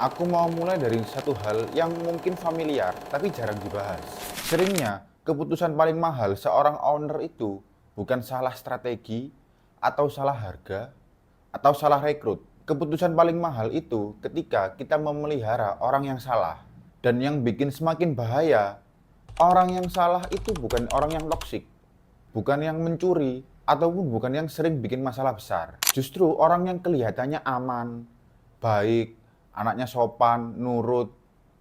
Aku mau mulai dari satu hal yang mungkin familiar, tapi jarang dibahas. Seringnya, keputusan paling mahal seorang owner itu bukan salah strategi, atau salah harga, atau salah rekrut. Keputusan paling mahal itu ketika kita memelihara orang yang salah. Dan yang bikin semakin bahaya, orang yang salah itu bukan orang yang toksik, bukan yang mencuri, ataupun bukan yang sering bikin masalah besar. Justru orang yang kelihatannya aman, baik, anaknya sopan, nurut,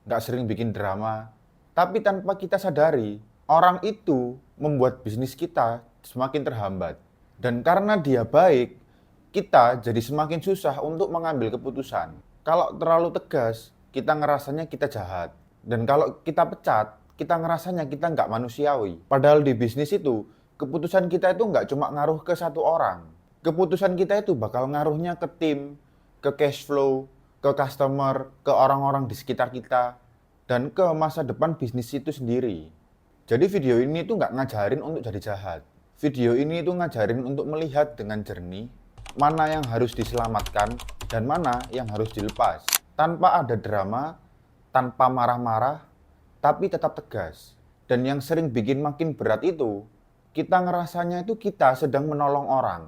nggak sering bikin drama. Tapi tanpa kita sadari, orang itu membuat bisnis kita semakin terhambat. Dan karena dia baik, kita jadi semakin susah untuk mengambil keputusan. Kalau terlalu tegas, kita ngerasanya kita jahat. Dan kalau kita pecat, kita ngerasanya kita nggak manusiawi. Padahal di bisnis itu, keputusan kita itu nggak cuma ngaruh ke satu orang. Keputusan kita itu bakal ngaruhnya ke tim, ke cash flow, ke customer, ke orang-orang di sekitar kita, dan ke masa depan bisnis itu sendiri. Jadi video ini tuh nggak ngajarin untuk jadi jahat. Video ini tuh ngajarin untuk melihat dengan jernih, mana yang harus diselamatkan dan mana yang harus dilepas. Tanpa ada drama, tanpa marah-marah, tapi tetap tegas. Dan yang sering bikin makin berat itu, kita ngerasanya itu kita sedang menolong orang.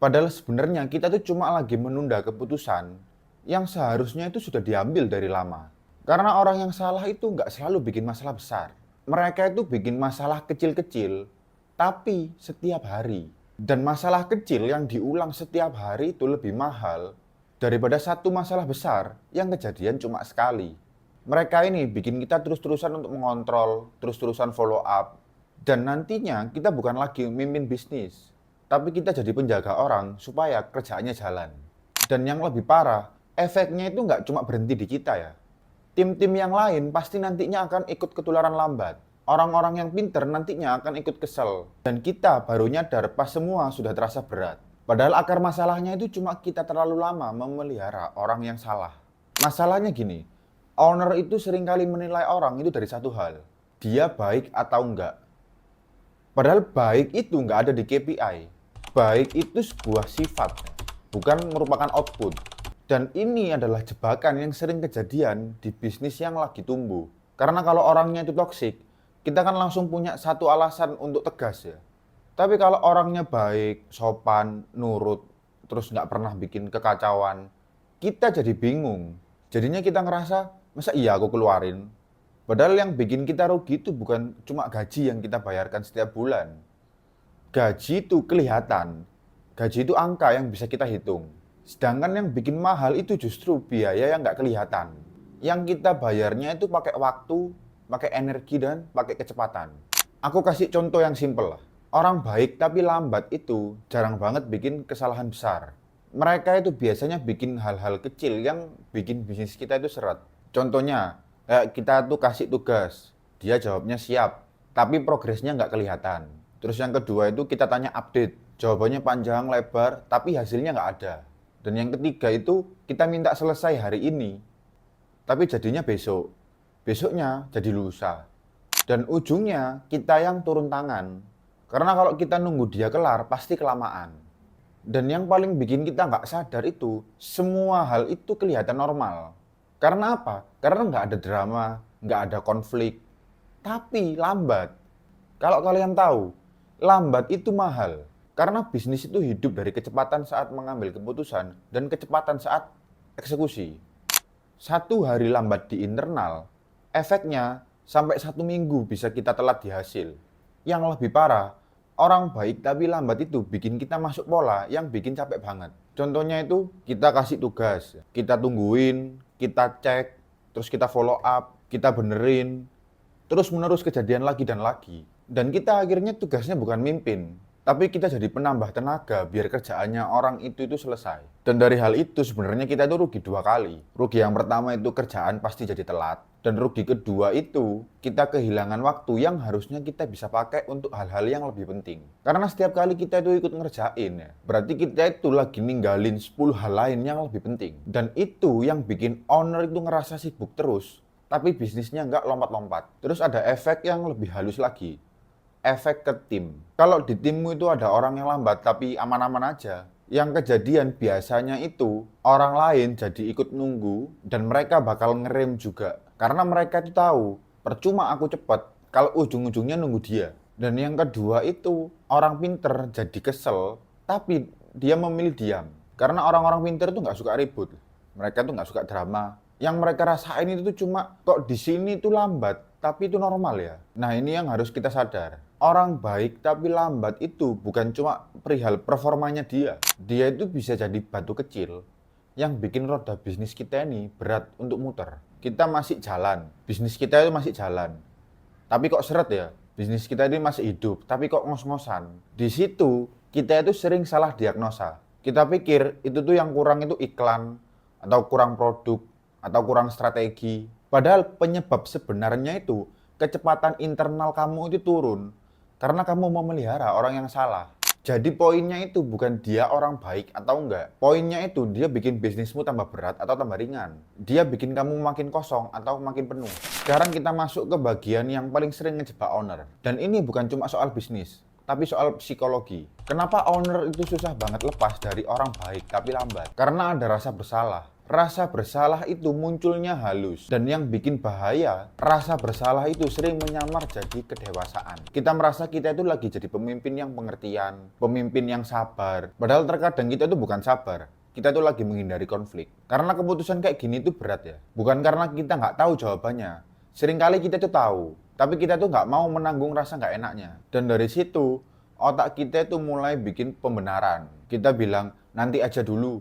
Padahal sebenarnya kita tuh cuma lagi menunda keputusan yang seharusnya itu sudah diambil dari lama. Karena orang yang salah itu nggak selalu bikin masalah besar. Mereka itu bikin masalah kecil-kecil, tapi setiap hari. Dan masalah kecil yang diulang setiap hari itu lebih mahal daripada satu masalah besar yang kejadian cuma sekali. Mereka ini bikin kita terus-terusan untuk mengontrol, terus-terusan follow up. Dan nantinya kita bukan lagi mimpin bisnis, tapi kita jadi penjaga orang supaya kerjaannya jalan. Dan yang lebih parah, efeknya itu nggak cuma berhenti di kita ya. Tim-tim yang lain pasti nantinya akan ikut ketularan lambat. Orang-orang yang pinter nantinya akan ikut kesel. Dan kita baru nyadar pas semua sudah terasa berat. Padahal akar masalahnya itu cuma kita terlalu lama memelihara orang yang salah. Masalahnya gini, owner itu seringkali menilai orang itu dari satu hal. Dia baik atau enggak. Padahal baik itu nggak ada di KPI. Baik itu sebuah sifat, bukan merupakan output. Dan ini adalah jebakan yang sering kejadian di bisnis yang lagi tumbuh. Karena kalau orangnya itu toksik, kita kan langsung punya satu alasan untuk tegas ya. Tapi kalau orangnya baik, sopan, nurut, terus nggak pernah bikin kekacauan, kita jadi bingung. Jadinya kita ngerasa, masa iya aku keluarin? Padahal yang bikin kita rugi itu bukan cuma gaji yang kita bayarkan setiap bulan. Gaji itu kelihatan. Gaji itu angka yang bisa kita hitung. Sedangkan yang bikin mahal itu justru biaya yang nggak kelihatan. Yang kita bayarnya itu pakai waktu, pakai energi, dan pakai kecepatan. Aku kasih contoh yang simpel lah. Orang baik tapi lambat itu jarang banget bikin kesalahan besar. Mereka itu biasanya bikin hal-hal kecil yang bikin bisnis kita itu seret. Contohnya, kita tuh kasih tugas, dia jawabnya siap, tapi progresnya nggak kelihatan. Terus yang kedua itu kita tanya update, jawabannya panjang, lebar, tapi hasilnya nggak ada. Dan yang ketiga itu kita minta selesai hari ini, tapi jadinya besok. Besoknya jadi lusa. Dan ujungnya kita yang turun tangan. Karena kalau kita nunggu dia kelar, pasti kelamaan. Dan yang paling bikin kita nggak sadar itu, semua hal itu kelihatan normal. Karena apa? Karena nggak ada drama, nggak ada konflik. Tapi lambat. Kalau kalian tahu, lambat itu mahal. Karena bisnis itu hidup dari kecepatan saat mengambil keputusan dan kecepatan saat eksekusi. Satu hari lambat di internal, efeknya sampai 1 minggu bisa kita telat di hasil. Yang lebih parah, orang baik tapi lambat itu bikin kita masuk pola yang bikin capek banget. Contohnya itu kita kasih tugas, kita tungguin, kita cek, terus kita follow up, kita benerin, terus menerus kejadian lagi dan lagi. Dan kita akhirnya tugasnya bukan mimpin, tapi kita jadi penambah tenaga biar kerjaannya orang itu selesai. Dan dari hal itu sebenarnya kita itu rugi 2 kali. Rugi yang pertama itu kerjaan pasti jadi telat. Dan rugi kedua itu kita kehilangan waktu yang harusnya kita bisa pakai untuk hal-hal yang lebih penting. Karena setiap kali kita itu ikut ngerjain ya, berarti kita itu lagi ninggalin 10 hal lain yang lebih penting. Dan itu yang bikin owner itu ngerasa sibuk terus, tapi bisnisnya nggak lompat-lompat. Terus ada efek yang lebih halus lagi. Efek ke tim. Kalau di timmu itu ada orang yang lambat tapi aman-aman aja, Yang kejadian biasanya itu orang lain jadi ikut nunggu dan mereka bakal ngerem juga. Karena mereka itu tahu, percuma aku cepet kalau ujung-ujungnya nunggu dia. Dan yang kedua itu orang pinter jadi kesel, tapi dia memilih diam. Karena orang-orang pinter itu nggak suka ribut. Mereka tuh nggak suka drama. Yang mereka rasain itu tuh cuma kok di sini tuh lambat, tapi itu normal ya. Nah ini yang harus kita sadar. Orang baik tapi lambat itu bukan cuma perihal performanya dia. Dia itu bisa jadi batu kecil yang bikin roda bisnis kita ini berat untuk muter. Kita masih jalan, bisnis kita itu masih jalan. Tapi kok seret ya, bisnis kita ini masih hidup, tapi kok ngos-ngosan. Di situ kita itu sering salah diagnosa. Kita pikir itu tuh yang kurang itu iklan, atau kurang produk, atau kurang strategi. Padahal penyebab sebenarnya itu kecepatan internal kamu itu turun karena kamu mau melihara orang yang salah. Jadi poinnya itu bukan dia orang baik atau enggak. Poinnya itu dia bikin bisnismu tambah berat atau tambah ringan. Dia bikin kamu makin kosong atau makin penuh. Sekarang kita masuk ke bagian yang paling sering ngejebak owner. Dan ini bukan cuma soal bisnis, tapi soal psikologi. Kenapa owner itu susah banget lepas dari orang baik tapi lambat? Karena ada rasa bersalah. Rasa bersalah itu munculnya halus. Dan yang bikin bahaya, rasa bersalah itu sering menyamar jadi kedewasaan. Kita merasa kita itu lagi jadi pemimpin yang pengertian, pemimpin yang sabar. Padahal terkadang kita itu bukan sabar. Kita itu lagi menghindari konflik. Karena keputusan kayak gini itu berat ya. Bukan karena kita nggak tahu jawabannya. Seringkali kita itu tahu, tapi kita tuh nggak mau menanggung rasa nggak enaknya. Dan dari situ, otak kita itu mulai bikin pembenaran. Kita bilang, nanti aja dulu,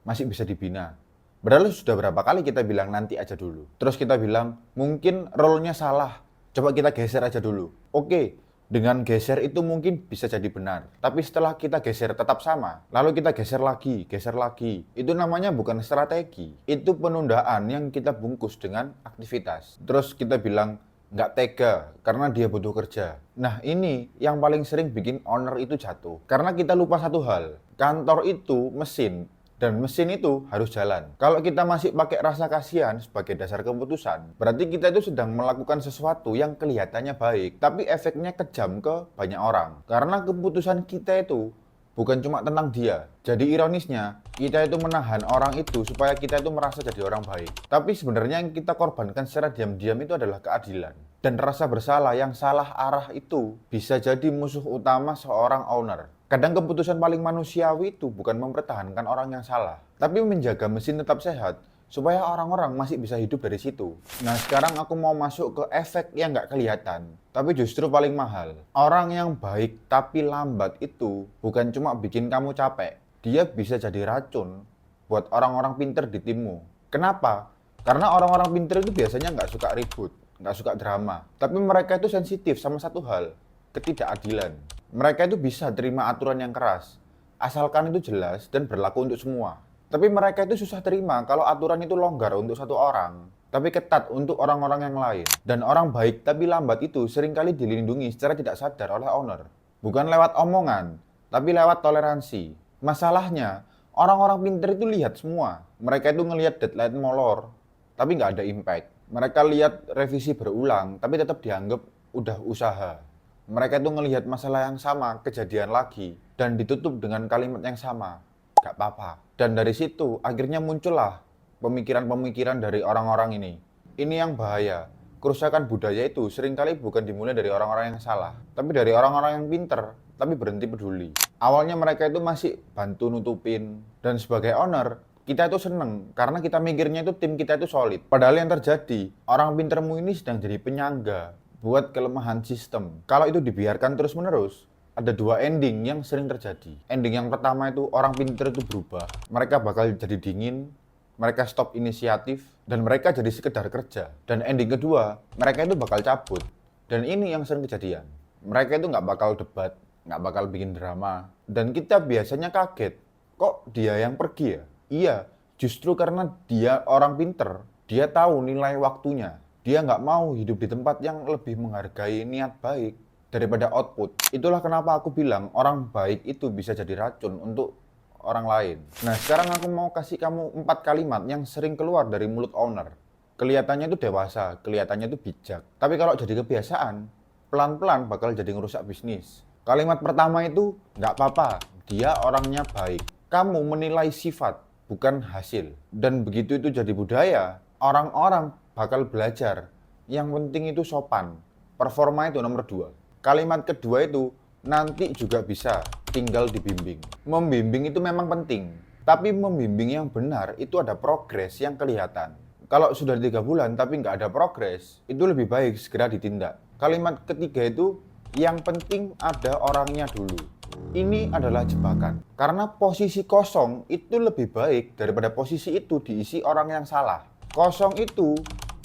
masih bisa dibina. Padahal sudah berapa kali kita bilang nanti aja dulu. Terus kita bilang, mungkin role-nya salah, coba kita geser aja dulu. Oke, dengan geser itu mungkin bisa jadi benar. Tapi setelah kita geser tetap sama, lalu kita geser lagi, geser lagi. Itu namanya bukan strategi, itu penundaan yang kita bungkus dengan aktivitas. Terus kita bilang, nggak tega karena dia butuh kerja. Nah ini yang paling sering bikin owner itu jatuh. Karena kita lupa satu hal, kantor itu mesin. Dan mesin itu harus jalan. Kalau kita masih pakai rasa kasihan sebagai dasar keputusan, berarti kita itu sedang melakukan sesuatu yang kelihatannya baik, tapi efeknya kejam ke banyak orang. Karena keputusan kita itu bukan cuma tentang dia. Jadi ironisnya, kita itu menahan orang itu supaya kita itu merasa jadi orang baik. Tapi sebenarnya yang kita korbankan secara diam-diam itu adalah keadilan. Dan rasa bersalah yang salah arah itu bisa jadi musuh utama seorang owner. Kadang keputusan paling manusiawi itu bukan mempertahankan orang yang salah, tapi menjaga mesin tetap sehat, supaya orang-orang masih bisa hidup dari situ. Nah sekarang aku mau masuk ke efek yang nggak kelihatan, tapi justru paling mahal. Orang yang baik tapi lambat itu bukan cuma bikin kamu capek, dia bisa jadi racun buat orang-orang pinter di timmu. Kenapa? Karena orang-orang pinter itu biasanya nggak suka ribut, nggak suka drama, tapi mereka itu sensitif sama satu hal, ketidakadilan. Mereka itu bisa terima aturan yang keras, asalkan itu jelas dan berlaku untuk semua. Tapi mereka itu susah terima kalau aturan itu longgar untuk satu orang, tapi ketat untuk orang-orang yang lain. Dan orang baik tapi lambat itu seringkali dilindungi secara tidak sadar oleh owner. Bukan lewat omongan, tapi lewat toleransi. Masalahnya, orang-orang pintar itu lihat semua. Mereka itu ngelihat deadline molor, tapi nggak ada impact. Mereka lihat revisi berulang, tapi tetap dianggap udah usaha. Mereka itu ngelihat masalah yang sama, kejadian lagi, dan ditutup dengan kalimat yang sama, gak apa-apa. Dan dari situ, akhirnya muncullah pemikiran-pemikiran dari orang-orang ini. Ini yang bahaya. Kerusakan budaya itu seringkali bukan dimulai dari orang-orang yang salah, tapi dari orang-orang yang pinter, tapi berhenti peduli. Awalnya mereka itu masih bantu nutupin, dan sebagai owner, kita itu seneng, karena kita mikirnya itu tim kita itu solid. Padahal yang terjadi, orang pintermu ini sedang jadi penyangga buat kelemahan sistem. Kalau itu dibiarkan terus-menerus, ada dua ending yang sering terjadi. Ending yang pertama itu orang pintar itu berubah. Mereka bakal jadi dingin, mereka stop inisiatif, dan mereka jadi sekedar kerja. Dan ending kedua, mereka itu bakal cabut. Dan ini yang sering kejadian. Mereka itu nggak bakal debat, nggak bakal bikin drama. Dan kita biasanya kaget, kok dia yang pergi ya? Iya, justru karena dia orang pinter, dia tahu nilai waktunya. Dia nggak mau hidup di tempat yang lebih menghargai niat baik daripada output. Itulah kenapa aku bilang orang baik itu bisa jadi racun untuk orang lain. Nah sekarang aku mau kasih kamu 4 kalimat yang sering keluar dari mulut owner. Kelihatannya itu dewasa, kelihatannya itu bijak. Tapi kalau jadi kebiasaan, pelan-pelan bakal jadi ngerusak bisnis. Kalimat pertama itu, nggak apa-apa, dia orangnya baik. Kamu menilai sifat, bukan hasil. Dan begitu itu jadi budaya, orang-orang bakal belajar. Yang penting itu sopan. Performa itu nomor 2. Kalimat kedua itu, nanti juga bisa, tinggal dibimbing. Membimbing itu memang penting. Tapi membimbing yang benar itu ada progres yang kelihatan. Kalau sudah 3 bulan tapi nggak ada progres, itu lebih baik segera ditindak. Kalimat ketiga itu, yang penting ada orangnya dulu. Ini adalah jebakan. Karena posisi kosong itu lebih baik daripada posisi itu diisi orang yang salah. Kosong itu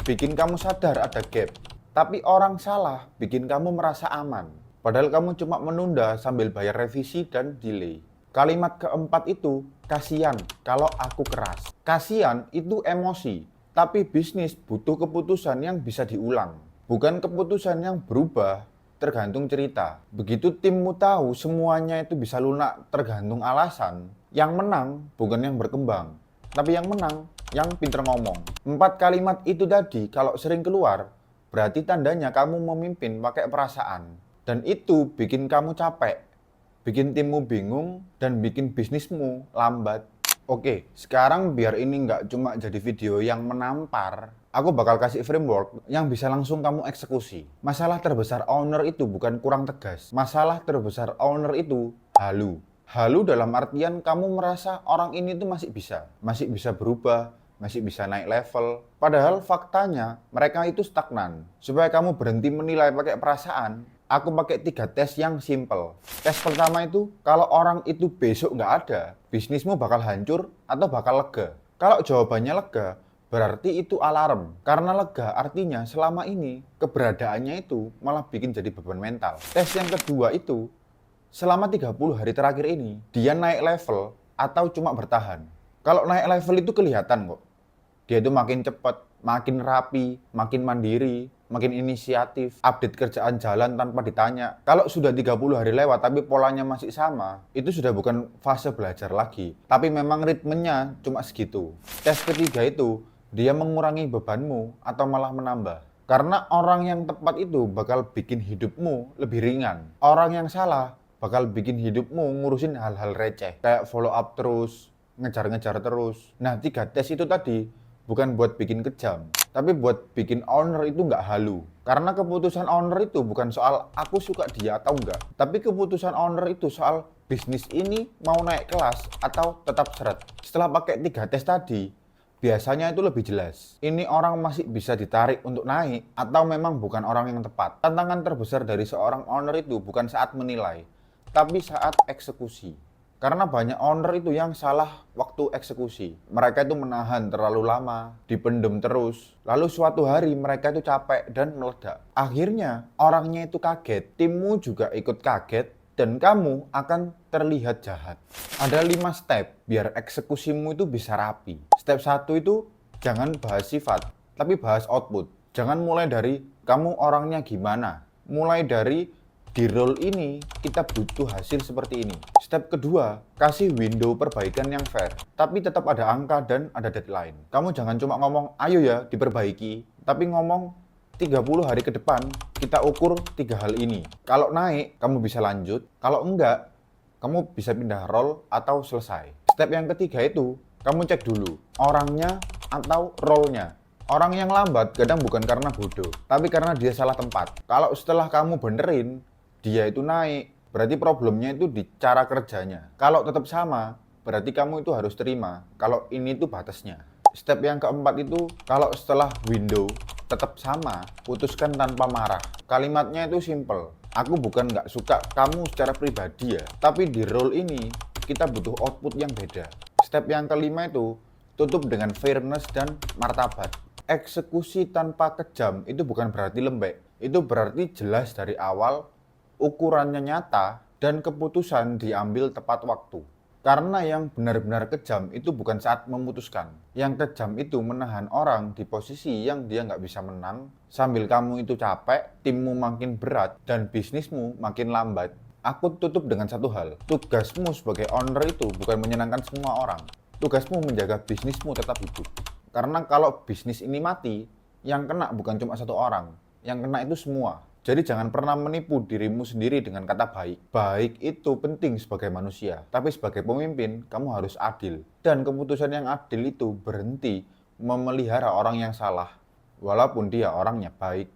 bikin kamu sadar ada gap. Tapi orang salah bikin kamu merasa aman. Padahal kamu cuma menunda sambil bayar revisi dan delay. Kalimat keempat itu, kasihan kalau aku keras. Kasihan itu emosi. Tapi bisnis butuh keputusan yang bisa diulang. Bukan keputusan yang berubah tergantung cerita. Begitu timmu tahu semuanya itu bisa lunak tergantung alasan, yang menang bukan yang berkembang, tapi yang menang yang pinter ngomong. 4 kalimat itu tadi kalau sering keluar, berarti tandanya kamu memimpin pakai perasaan. Dan itu bikin kamu capek, bikin timmu bingung, dan bikin bisnismu lambat. Oke, sekarang biar ini nggak cuma jadi video yang menampar, aku bakal kasih framework yang bisa langsung kamu eksekusi. Masalah terbesar owner itu bukan kurang tegas. Masalah terbesar owner itu halu. Halu dalam artian kamu merasa orang ini tuh masih bisa berubah, masih bisa naik level. Padahal faktanya mereka itu stagnan. Supaya kamu berhenti menilai pakai perasaan, aku pakai 3 tes yang simple. Tes pertama itu, kalau orang itu besok nggak ada, bisnismu bakal hancur atau bakal lega. Kalau jawabannya lega, berarti itu alarm. Karena lega artinya selama ini keberadaannya itu malah bikin jadi beban mental. Tes yang kedua itu, selama 30 hari terakhir ini, dia naik level atau cuma bertahan. Kalau naik level itu kelihatan kok. Dia itu makin cepat, makin rapi, makin mandiri, makin inisiatif, update kerjaan jalan tanpa ditanya. Kalau sudah 30 hari lewat tapi polanya masih sama, itu sudah bukan fase belajar lagi. Tapi memang ritmenya cuma segitu. Tes ketiga itu, dia mengurangi bebanmu atau malah menambah. Karena orang yang tepat itu bakal bikin hidupmu lebih ringan. Orang yang salah bakal bikin hidupmu ngurusin hal-hal receh. Kayak follow up terus, ngejar-ngejar terus. Nah, 3 tes itu tadi bukan buat bikin kejam, tapi buat bikin owner itu nggak halu. Karena keputusan owner itu bukan soal aku suka dia atau enggak, tapi keputusan owner itu soal bisnis ini mau naik kelas atau tetap seret. Setelah pakai 3 tes tadi, biasanya itu lebih jelas. Ini orang masih bisa ditarik untuk naik atau memang bukan orang yang tepat. Tantangan terbesar dari seorang owner itu bukan saat menilai, tapi saat eksekusi. Karena banyak owner itu yang salah waktu eksekusi. Mereka itu menahan terlalu lama, dipendem terus. Lalu suatu hari mereka itu capek dan meledak. Akhirnya orangnya itu kaget, timmu juga ikut kaget, dan kamu akan terlihat jahat. Ada 5 step biar eksekusimu itu bisa rapi. Step 1 itu jangan bahas sifat, tapi bahas output. Jangan mulai dari kamu orangnya gimana. Mulai dari di role ini kita butuh hasil seperti ini. Step kedua, kasih window perbaikan yang fair. Tapi tetap ada angka dan ada deadline. Kamu jangan cuma ngomong, ayo ya diperbaiki. Tapi ngomong, 30 hari ke depan kita ukur 3 hal ini. Kalau naik, kamu bisa lanjut. Kalau enggak, kamu bisa pindah role atau selesai. Step yang ketiga itu, kamu cek dulu orangnya atau role-nya. Orang yang lambat kadang bukan karena bodoh, tapi karena dia salah tempat. Kalau setelah kamu benerin, dia itu naik, berarti problemnya itu di cara kerjanya. Kalau tetap sama, berarti kamu itu harus terima kalau ini tuh batasnya. Step yang keempat itu, kalau setelah window tetap sama, putuskan tanpa marah. Kalimatnya itu simple. Aku bukan nggak suka kamu secara pribadi ya, tapi di role ini kita butuh output yang beda. Step yang kelima itu, tutup dengan fairness dan martabat. Eksekusi tanpa kejam itu bukan berarti lembek. Itu berarti jelas dari awal, ukurannya nyata, dan keputusan diambil tepat waktu. Karena yang benar-benar kejam itu bukan saat memutuskan. Yang kejam itu menahan orang di posisi yang dia nggak bisa menang, sambil kamu itu capek, timmu makin berat, dan bisnismu makin lambat. Aku tutup dengan satu hal, tugasmu sebagai owner itu bukan menyenangkan semua orang. Tugasmu menjaga bisnismu tetap hidup. Karena kalau bisnis ini mati, yang kena bukan cuma satu orang, yang kena itu semua. Jadi jangan pernah menipu dirimu sendiri dengan kata baik. Baik itu penting sebagai manusia, tapi sebagai pemimpin, kamu harus adil. Dan keputusan yang adil itu berhenti memelihara orang yang salah, walaupun dia orangnya baik.